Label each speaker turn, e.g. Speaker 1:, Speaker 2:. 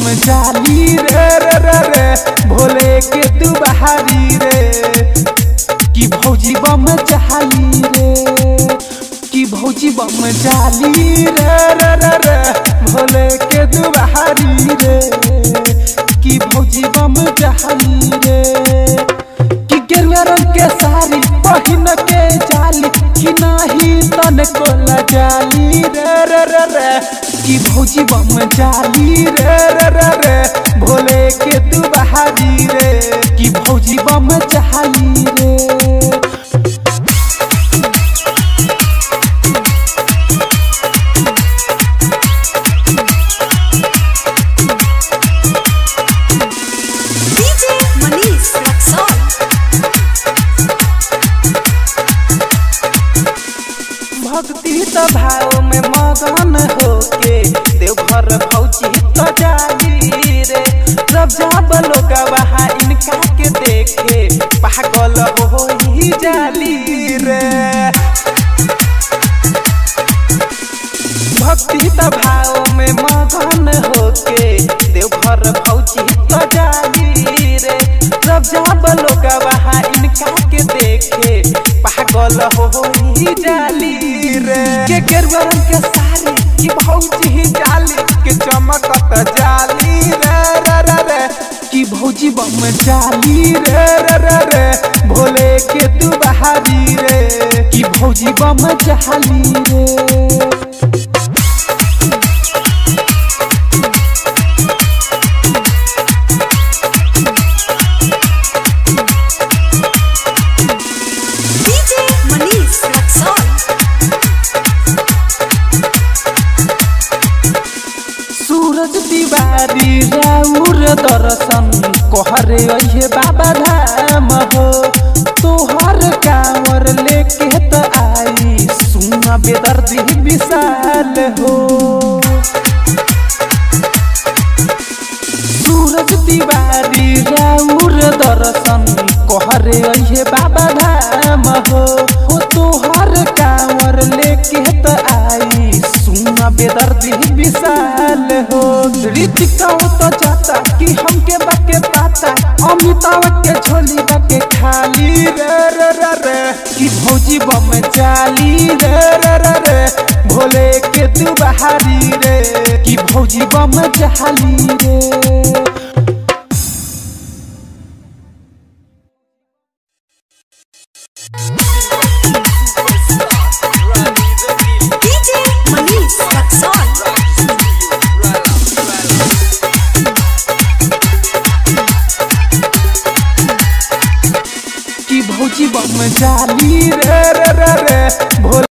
Speaker 1: बम जाली रे रे रे रे भोले के तू बहारी रे कि भौजी बम जाली रे कि भौजी बम जाली रे रे रे रे भोले के तू बहारी रे कि भौजी बम जाली रे कि गेरुआ रंग के साड़ी पहिन के जाली कि नाही तन को लजाली रे रे रे रे कि भौजी बम जाली रे रे रे रे भोले के तू बहारी रे कि भौजी बम जाली रे भक्ति तो भाव में मगन होके देवघर भौजी तो जाली रे जब जब लोग वहाँ इनका के देखे पागल हो ही जाली रे भक्ति तो भाव में मगन होके देवघर भौजी तो जाली रे जब जब लोग वहाँ इनका के देखे पागल हो ही जाली रे के गेरुआ रंग के साड़ी की भौजी जाली के चमकत जाली रे रे रे रे की भौजी बम जाली रे रे रे रे भोले के तू बहारी रे की भौजी बम जाली रे सूरज तिवारी राउर दर्शन कहरे अहे बाबा धाम हो तोहर कांवर लेके त आई सुना बेदर्दी विशाल हो सूरज तिवारी राउर दर्शन कहरे अहे बाबा धाम हो तोहर कांवर लेके त आई सुना बेदर्दी विशाल हो ऋतिका तो जाता कि हमके बाके पाता अमिताभ के झोली बाके खाली रे रे रे रे कि भौजी बम जाली रे रे रे रे भोले के तू बहारी रे कि भौजी बम जाली रे भौजी बम जाली रे रे रे रे भोले